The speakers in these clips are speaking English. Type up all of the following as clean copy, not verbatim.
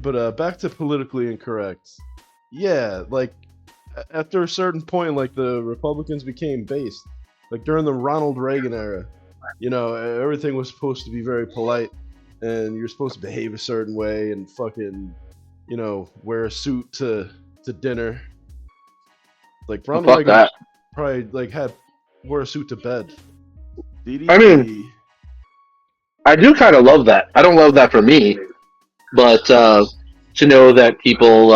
But back to politically incorrect. Yeah, like after a certain point, like the Republicans became based. Like during the Ronald Reagan era, everything was supposed to be very polite, and you're supposed to behave a certain way and fucking, wear a suit to dinner. Like Ronald Fuck Reagan that. probably like had wore a suit to bed. I mean, DDP. I do kind of love that. I don't love that for me, but to know that people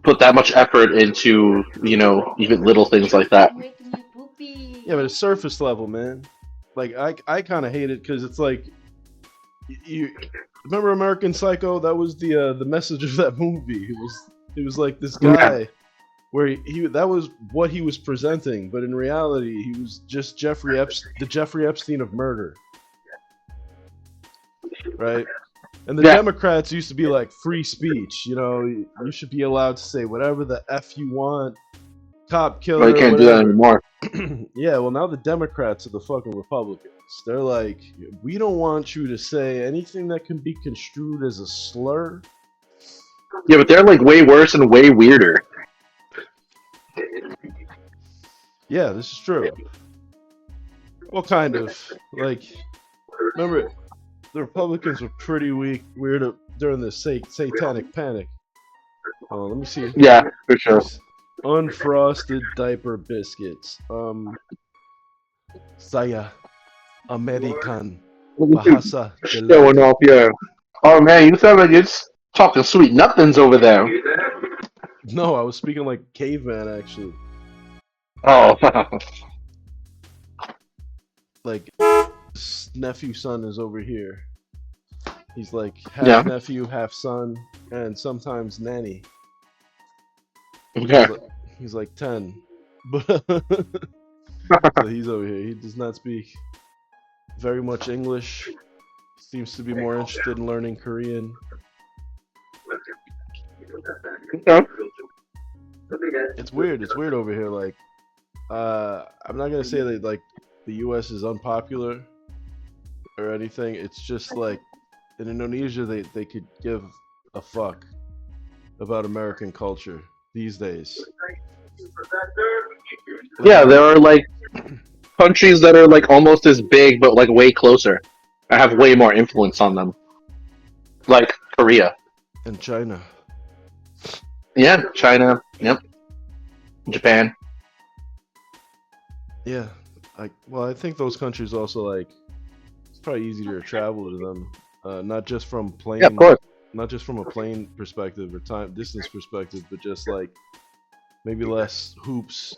put that much effort into, even little things like that. Yeah, but it's surface level, man. Like I kind of hate it because it's like you remember American Psycho? That was the message of that movie. It was like this Yeah. guy where he that was what he was presenting, but in reality he was just the Jeffrey Epstein of murder, right? And the Yeah. Democrats used to be like free speech. You should be allowed to say whatever the f you want, cop But you killer, can't do that whatever. anymore. Yeah, well, now the Democrats are the fucking Republicans. They're like, we don't want you to say anything that can be construed as a slur. Yeah, but they're like way worse and way weirder. Yeah, this is true. Well, kind of. Like, remember, the Republicans were pretty weird during the satanic panic. Oh, let me see. Yeah, for sure. Unfrosted diaper biscuits. Saya American Bahasa Showing Gelati. off, yeah. Oh man, you sound like you're just talking sweet nothings over there. No, I was speaking like caveman actually. Oh, Like his nephew son is over here. He's like half yeah. nephew, half son, and sometimes nanny. Okay. He's like, he's like 10. But so he's over here. He does not speak very much English. Seems to be more interested in learning Korean. Okay. It's weird. It's weird over here. Like, I'm not gonna say that like the U.S. is unpopular or anything. It's just like in Indonesia, they could give a fuck about American culture these days. Like, Yeah, there are like countries that are like almost as big, but like way closer. I have way more influence on them, like Korea. in China. Yeah, China. Yep, Japan. Yeah, I think those countries also like it's probably easier to travel to them, not just from Yeah, of plane, course. not just from a plane perspective or time distance perspective, but just like maybe less hoops.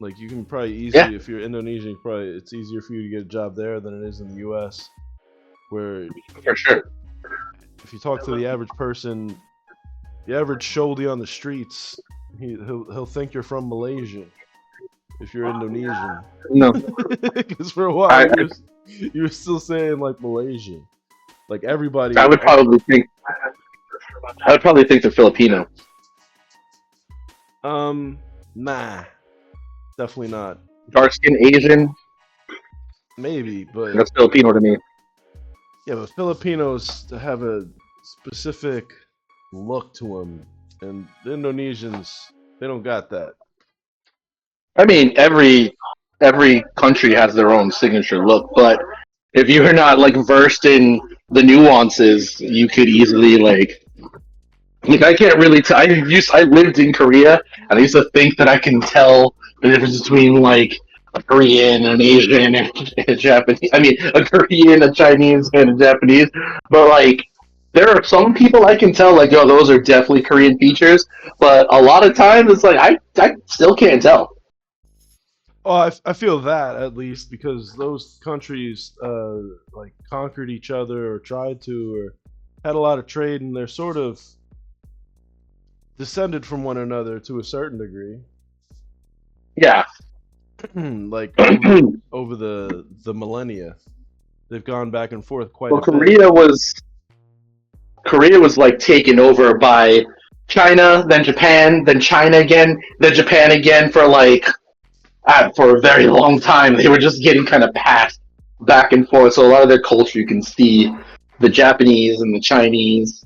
Like you can probably Yeah, easily, if you're Indonesian, probably it's easier for you to get a job there than it is in the U.S. Where for sure. if you talk to the average person, the average Sholi on the streets, he'll think you're from Malaysia if you're Indonesian. No, Because for a while I, you were still saying like Malaysia. Like I everybody, would probably think I would probably think they're Filipino. nah, definitely not. Dark skin Asian. Maybe, but That's Filipino to me. yeah, but Filipinos have a specific look to them, and the Indonesians they don't got that. I mean, every country has their own signature look, but if you're not like versed in the nuances, you could easily like I can't really tell. I lived in Korea, and I used to think that I can tell the difference between like a Korean, an Asian, and a Japanese. I mean, a Korean, a Chinese, and a Japanese. But like, there are some people I can tell like, oh, those are definitely Korean features. But a lot of times, it's like I still can't tell. Oh, I feel that at least because those countries like conquered each other or tried to or had a lot of trade, and they're sort of descended from one another to a certain degree. Yeah. Like Well, over the millennia, they've gone back and forth quite a bit. Korea was like taken over by China, then Japan, then China again, then Japan again for like for a very long time. They were just getting kind of passed back and forth. So a lot of their culture you can see the Japanese and the Chinese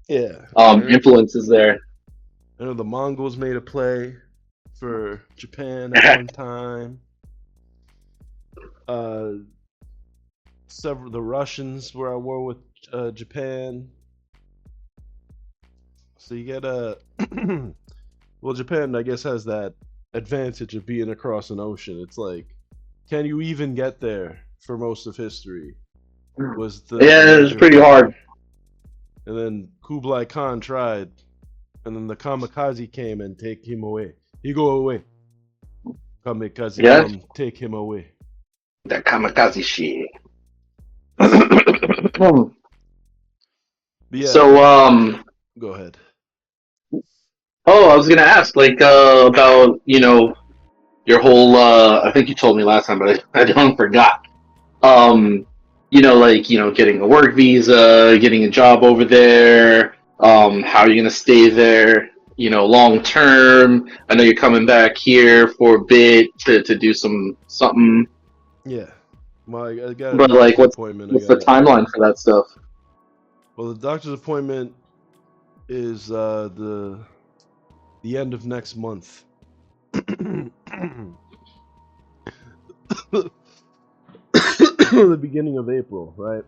Yeah. influences there. I know the Mongols made a play for Japan at one time. Uh, Several the Russians were at war with Japan. So you get a well, Japan I guess has that advantage of being across an ocean. It's like, can you even get there for most of history? Was the Yeah, it's major pretty hard. fear, and then Kublai Khan tried, and then the kamikaze came and take him away. He go away. Kamikaze Yeah, come take him away. that kamikaze shit. But yeah, So, go ahead. oh, I was gonna ask, like, about your whole. I think you told me last time, but I don't forgot. Um, like getting a work visa, getting a job over there. How are you gonna stay there? Long term. I know you're coming back here for a bit to do something, Yeah. Well, I got a but like, doctor's appointment. I what's the got. timeline for that stuff? Well, the doctor's appointment is the end of next month. The beginning of April, right?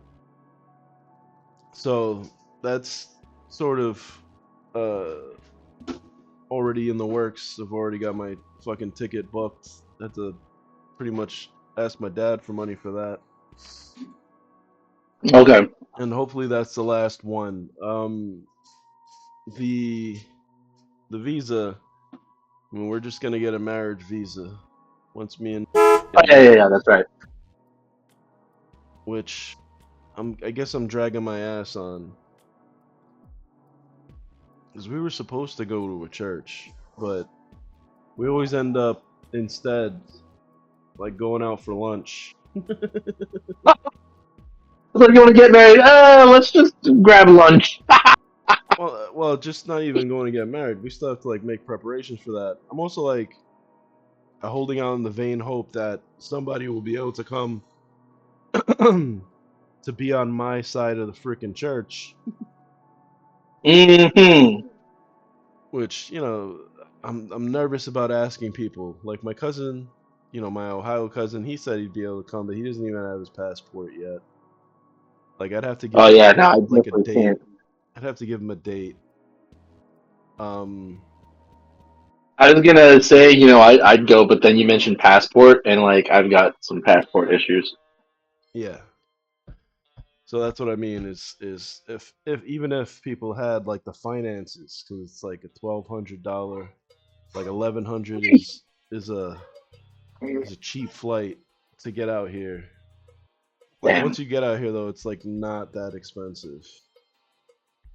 So that's sort of uh, already in the works. I've already got my fucking ticket booked. I had to pretty much ask my dad for money for that, Okay. and hopefully that's the last one. The the visa. I mean, we're just gonna get a marriage visa once me and Oh, get yeah, yeah, married, yeah. That's right. which I guess I'm dragging my ass on, because we were supposed to go to a church, but we always end up instead like going out for lunch. So you want to get married? Let's just grab lunch. Well, just not even going to get married. We still have to like make preparations for that. I'm also like holding out in the vain hope that somebody will be able to come to be on my side of the freaking church, Hmm. which I'm nervous about asking people. Like my cousin, my Ohio cousin, he said he'd be able to come, but he doesn't even have his passport yet. Like I'd have to give Oh him yeah, no, I like a definitely date. can't. I'd have to give him a date. Um, I was gonna say, I'd go, but then you mentioned passport, and like I've got some passport issues. yeah. So that's what I mean is if even if people had like the finances, because it's like a $1,200, like 1,100 is a is a cheap flight to get out here. Like Damn. once you get out here though, it's like not that expensive.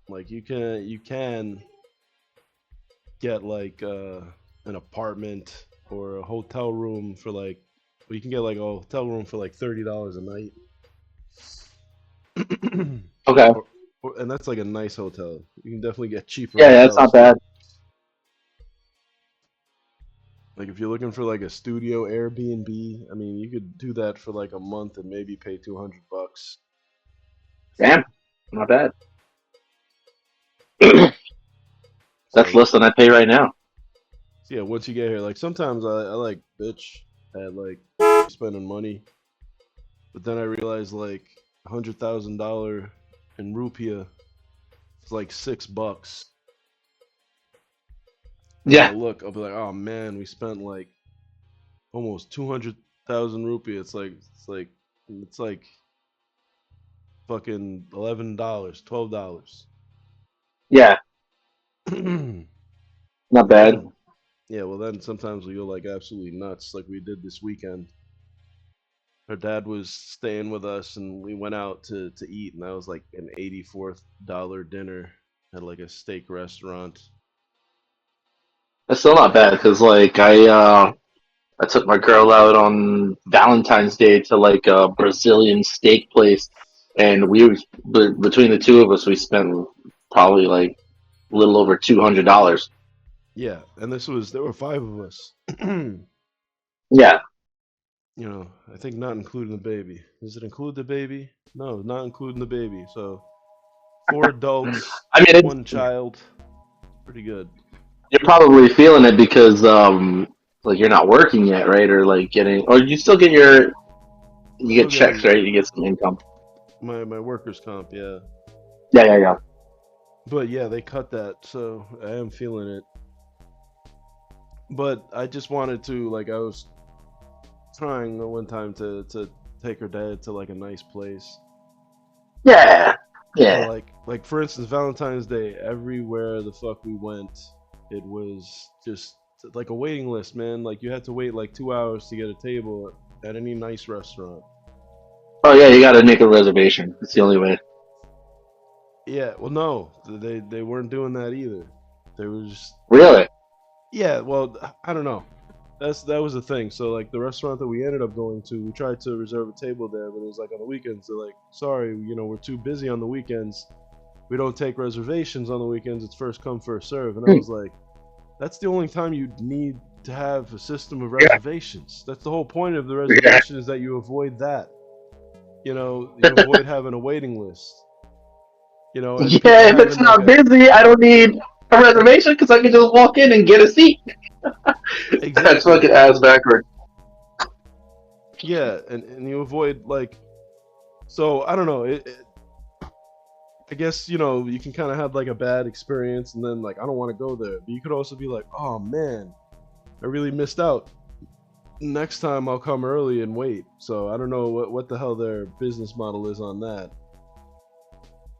Like you can get like an apartment or a hotel room for like, well, you can get like a hotel room for like $30 a night. Okay. or, and that's like a nice hotel. You can definitely get cheaper Yeah, yeah, that's not hotels bad. too. Like if you're looking for like a studio Airbnb, I mean, you could do that for like a month and maybe pay $200. Damn, not bad. That's So, less than I pay right now. so yeah, once you get here, like sometimes I like bitch at like spending money, but then I realize like $100,000 in rupiah is like $6. And Yeah, I'll be like, oh man, we spent like almost 200,000 rupiah. It's like fucking $11, $12. yeah, Yeah, not bad. well then sometimes we go like absolutely nuts, like we did this weekend. Her dad was staying with us, and we went out to eat, and that was like an $84 dinner at like a steak restaurant. That's still not bad because like I took my girl out on Valentine's Day to like a Brazilian steak place, and between the two of us we spent probably like a little over $200. Yeah, and there were five of us. Yeah, I think not including the baby. Does it include the baby? No, not including the baby. So four adults, I mean, one child. Pretty good. you're probably feeling it because like you're not working yet, right? Or like getting, or you still get you Still get checks, getting right? You get some income. my workers' comp, yeah. Yeah, yeah, yeah. But yeah, they cut that, so I am feeling it. But I just wanted to like I was trying one time to take her dad to like a nice place. Yeah, And yeah. like for instance, Valentine's Day, everywhere the fuck we went, it was just like a waiting list, man. Like you had to wait like 2 hours to get a table at any nice restaurant. Oh yeah, you got to make a reservation. It's the only way. Yeah, well, no, they weren't doing that either. They was Really? yeah, well, I don't know. That was the thing. So like the restaurant that we ended up going to, we tried to reserve a table there, but it was like on the weekends. They're like, sorry, we're too busy on the weekends. We don't take reservations on the weekends. It's first come, first serve. And I Hmm. was like, that's the only time you need to have a system of Yeah, reservations. That's the whole point of the yeah, reservation is that you avoid that. You avoid having a waiting list. And people yeah. If it's having like not a busy, I don't need a reservation because I can just walk in and get a seat. That's exactly. fucking ass backward. Yeah, and you avoid like so I don't know. I guess you can kind of have like a bad experience, and then like I don't want to go there. But you could also be like, oh man, I really missed out. Next time I'll come early and wait. So I don't know what the hell their business model is on that,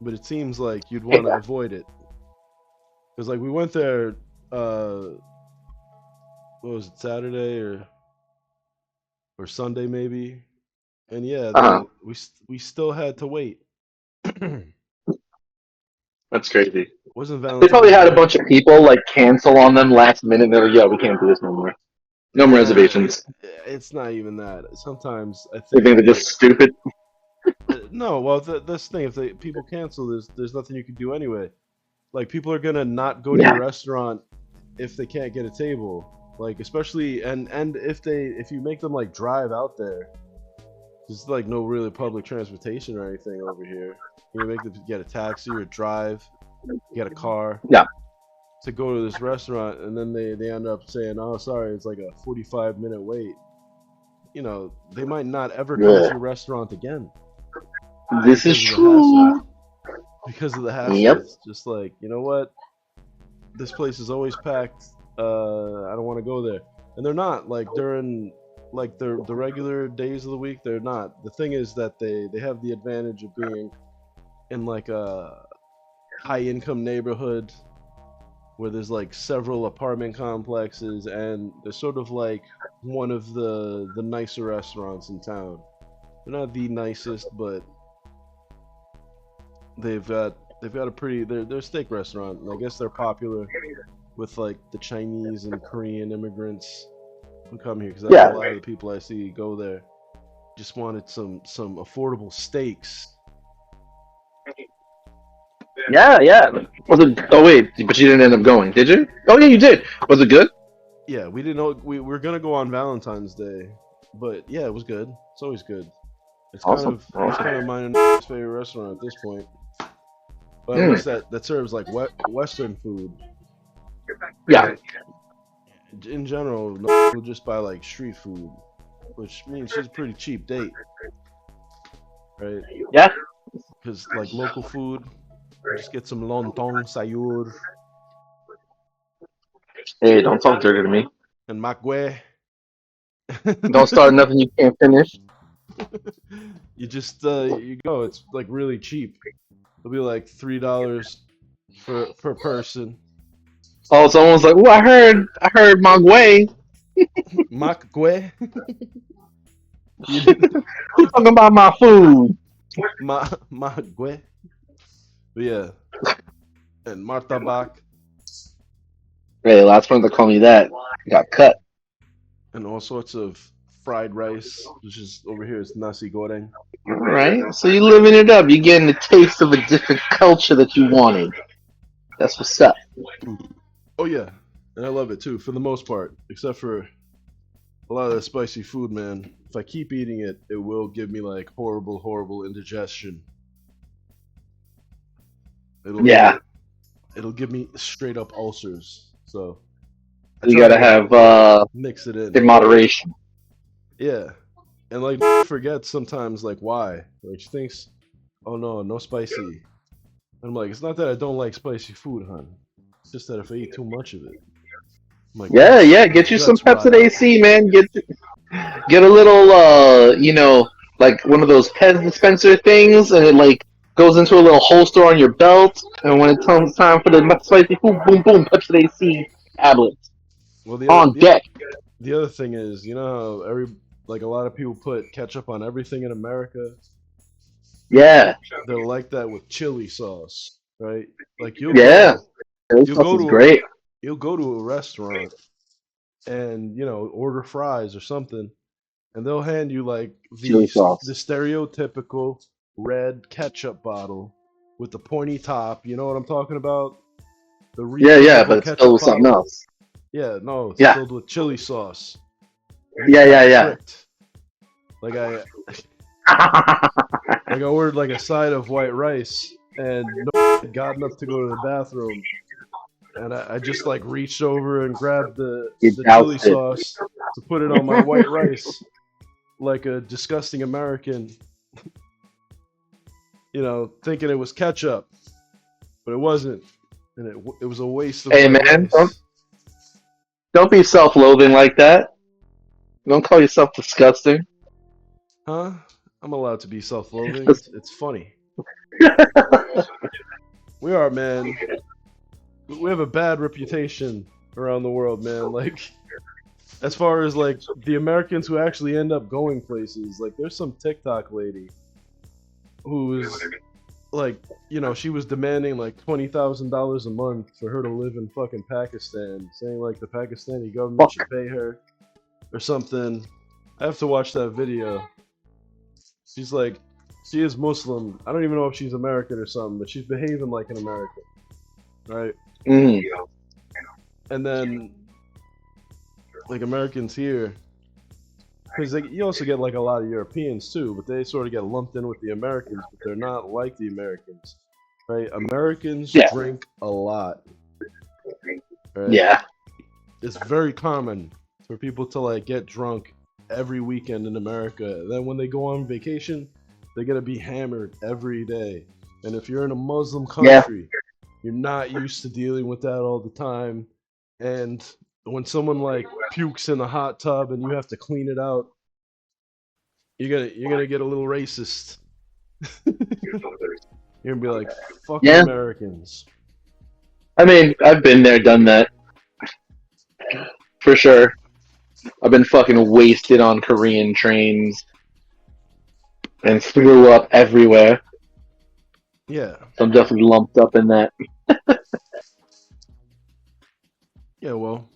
but it seems like you'd want to Yeah. avoid it because like we went there. Uh, what was it, Saturday or Sunday maybe? And yeah, Uh huh. we still had to wait. That's crazy. Wasn't They probably Valentine's had a Day? bunch of people like cancel on them last minute. They're like, "Yeah, we can't do this no more. No more Nah, reservations." it's not even that. Sometimes I They think think they're just stupid. no. Well, this thing, if people cancel, there's nothing you can do anyway. Like people are gonna not go to your Yeah, restaurant if they can't get a table. Like especially and if you make them like drive out there, there's like no really public transportation or anything over here. You make them get a taxi or drive, get a car yeah, to go to this restaurant, and then they end up saying, "Oh, sorry, it's like a 45-minute wait." They might not ever come to yeah. your restaurant again This is because of the hassle. true. Because of the hassle, Yep. it's just like, you know what? This place is always packed. I don't want to go there. And they're not like during like the regular days of the week. They're not. The thing is that they have the advantage of being in like a high income neighborhood where there's like several apartment complexes, and they're sort of like one of the nicer restaurants in town. They're not the nicest, but they've got a pretty they're a steak restaurant, and I guess they're popular with like the Chinese and Korean immigrants who come here because that's a Yeah, lot of the people I see go there. Just wanted some affordable steaks. yeah, yeah. Was it? Oh wait, but you didn't end up going, did you? Oh yeah, you did. Was it good? Yeah, we didn't know we were gonna go on Valentine's Day, but yeah, it was good. It's always good. It's kind Awesome. of it's Awesome. kind of my favorite restaurant at this point. But at Mm. least that serves like Western food. Yeah, In general, no, we'll just buy like street food, which means she's a pretty cheap date, right? yeah. Because like local food, just get some lontong, sayur, Hey, don't talk dirty to me. and makwe. Don't start nothing you can't finish. You just you go. It's like really cheap. It'll be like $3 for per person. Oh, it's almost like, oh, I heard Magway. Makwe. You did Who's talking about my food? makwe. But yeah, and martabak Hey, last time they called me that, got cut. and all sorts of fried rice, which is over here is nasi goreng. Right? So you living it up. You're getting the taste of a different culture that you wanted. That's what's up. Oh yeah, and I love it too for the most part, except for A lot of that spicy food, man. If I keep eating it, it will give me like horrible, horrible indigestion. It'll Yeah, it'll it'll give me straight up ulcers. So I you try to gotta like have mix it in in. moderation. Yeah, and like forgets sometimes like why. Like she thinks, oh no, no spicy. And I'm like, it's not that I don't like spicy food, hon. It's just that if I eat too much of it, my Yeah, guts yeah. my Get you some guts rot Pepsid out. AC, man. Get a little like one of those Pez dispenser things, and it like goes into a little holster on your belt. And when it comes time for the spicy food, boom, boom, Pepsid AC tablets Well, on deck. the other thing is, you know how like a lot of people put ketchup on everything in America. Yeah, They're like that with chili sauce, right? Like yeah. This you'll stuff go is to great. you'll go to a restaurant and order fries or something, and they'll hand you like Chili the sauce. stereotypical red ketchup bottle with the pointy top. You know what I'm talking about? The Yeah, yeah, but refillable it's filled ketchup with something bottle. else. Yeah, no, it's Yeah, filled with chili sauce. And you yeah, yeah, got yeah. tricked. Like I like I ordered like a side of white rice, and no had gotten up to go to the bathroom, and I just like reached over and grabbed You the chili doused it. sauce to put it on my white rice, like a disgusting American, thinking it was ketchup, but it wasn't, and it was a waste of Hey, white man, rice. don't be self-loathing like that. Don't call yourself disgusting. Huh? I'm allowed to be self-loathing. Just, It's funny. We are, man. We have a bad reputation around the world, man. Like as far as like the Americans who actually end up going places, like there's some TikTok lady who's like, she was demanding like $20,000 a month for her to live in fucking Pakistan, saying like the Pakistani government fuck. should pay her or something. I have to watch that video. She's like, she is Muslim. I don't even know if she's American or something, but she's behaving like an American, right? Mm. And then like Americans here, because you also get like a lot of Europeans too, but they sort of get lumped in with the Americans, but they're not like the Americans, right? Americans Yeah, drink a lot, right? yeah, It's very common for people to like get drunk every weekend in America. Then when they go on vacation, they're gonna be hammered every day. And if you're in a Muslim yeah. country, you're not used to dealing with that all the time. And when someone like pukes in a hot tub and you have to clean it out, you're gonna get a little racist. You're gonna be like, fucking Yeah. Americans. I mean, I've been there, done that for sure. I've been fucking wasted on Korean trains and threw up everywhere. Yeah. So I'm definitely lumped up in that. Yeah, well,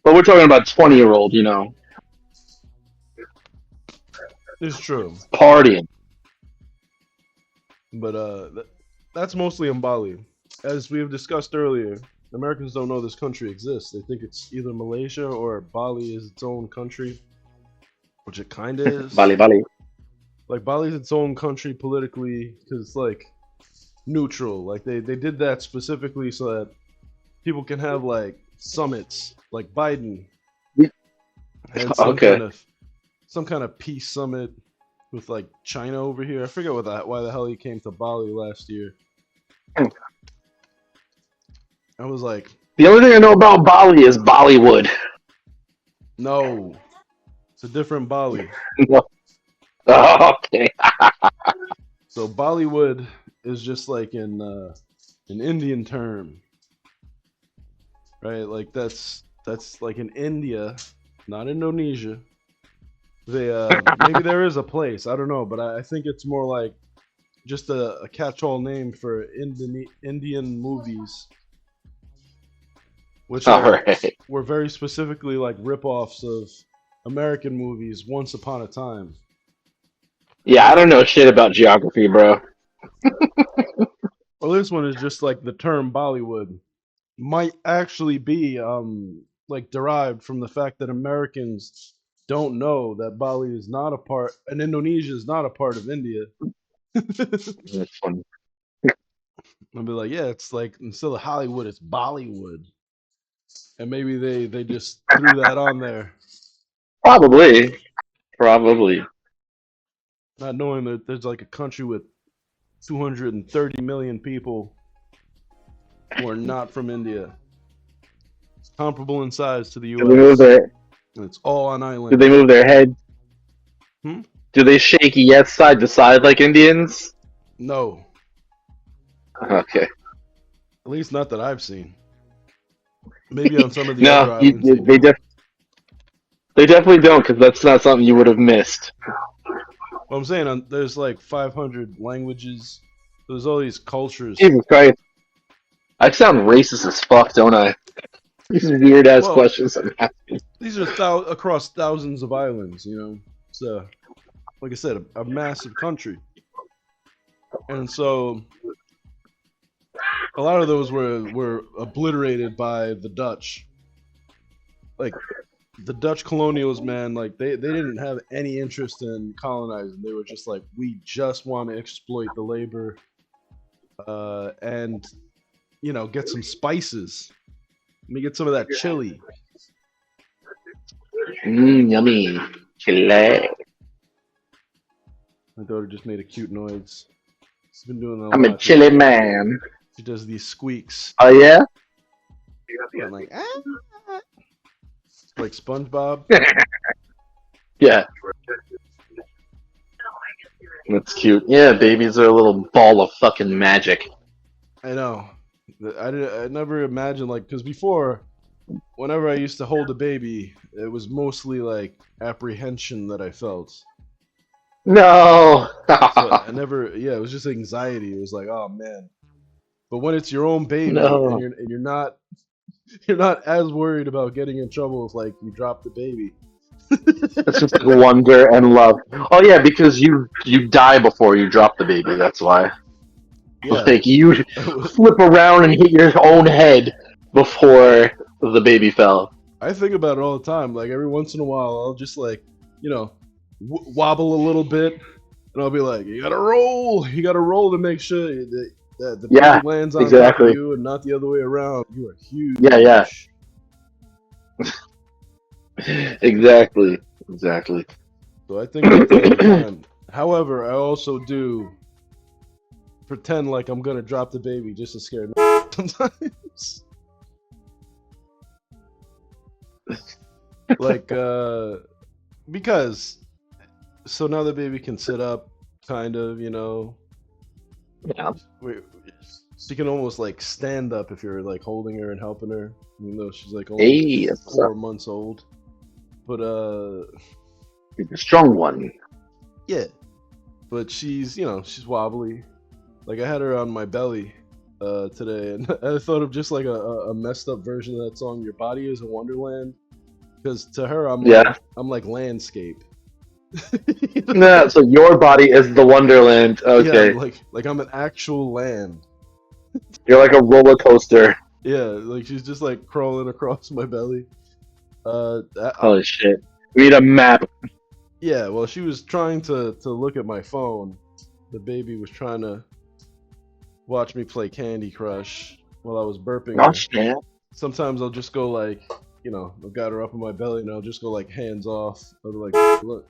But we're talking about 20-year-old, it's true. partying. But that's mostly in Bali. As we have discussed earlier, Americans don't know this country exists. They think it's either Malaysia or Bali is its own country, which it kind of Bali, is. Bali. Like Bali's its own country politically because it's like neutral. Like they did that specifically so that people can have like summits, like Biden had Okay. some kind of peace summit with like China over here. I forget why the hell he came to Bali last year. I was like, The only thing I know about Bali is Bollywood. no, it's a different Bali. Okay. So Bollywood is just like an Indian term, right? Like that's like in India, not Indonesia. They maybe there is a place, I don't know, but I think it's more like just a catch-all name for Indian movies, which All right. were very specifically like rip-offs of American movies once upon a time. Yeah, I don't know shit about geography, bro. Well, this one is just like the term Bollywood might actually be like derived from the fact that Americans don't know that Bali is not a part, and Indonesia is not a part of India. That's funny. I'll be like, yeah, it's like instead of Hollywood, it's Bollywood, and maybe they just threw that on there, Probably. Probably. not knowing that there's like a country with 230 million people who are not from India. It's comparable in size to the Do they move U.S. their and it's all on Do they islands. move their head? Hmm? Do they shake yes side to side like Indians? No, Okay. at least not that I've seen. Maybe on some of the other No, islands they do. they definitely don't, because that's not something you would have missed. Well, I'm saying there's like 500 languages. There's all these cultures. Jesus Christ. I sound racist as fuck, don't I? These weird ass Well, questions I'm asking. these are across thousands of islands. You know, it's like I said, a massive country, and so a lot of those were obliterated by the Dutch. Like the Dutch colonials, man, like they didn't have any interest in colonizing. They were just like, we just want to exploit the labor, and get some spices. Let me get some of that chili. Yummy. Chile. My daughter just made a cute noise. She's been doing that a I'm a lot. chili man. She does these squeaks. Oh yeah? I'm like, like SpongeBob. Yeah. That's cute. Yeah, babies are a little ball of fucking magic. I know. I never imagined like because before, whenever I used to hold a baby, it was mostly like apprehension that I felt. No. So I never, yeah, it was just anxiety. It was like, oh man. But when it's your own baby and No. you're not you're not as worried about getting in trouble if like you drop the baby. It's just like wonder and love. Oh yeah, because you die before you drop the baby. That's why. Yeah. Like you flip around and hit your own head before the baby fell. I think about it all the time. Like every once in a while, I'll just like, wobble a little bit, and I'll be like, "You gotta roll. You gotta roll to make sure that the Yeah, baby lands on top exactly. of you and not the other way around. You are huge." Yeah. Exactly. Exactly. So I think about that all the time. However, I also do pretend like I'm gonna drop the baby just to scare me sometimes. Like, because so now the baby can sit up, kind of, Yeah. She can almost like stand up if you're like holding her and helping her, even though she's like only Hey, 4 months old. But you're the strong one. yeah. But she's wobbly. Like I had her on my belly today, and I thought of just like a messed up version of that song, "Your Body Is a Wonderland," because to her I'm like landscape. Nah, so your body is the wonderland. Yeah, Okay. like I'm an actual land. You're like a roller coaster. Yeah, like she's just like crawling across my belly. Holy shit. We need a map. Yeah, well, she was trying to look at my phone. The baby was trying to watch me play Candy Crush while I was burping her. Gosh, man. Sometimes I'll just go like, I've got her up in my belly and I'll just go like hands off. I'll be like, look.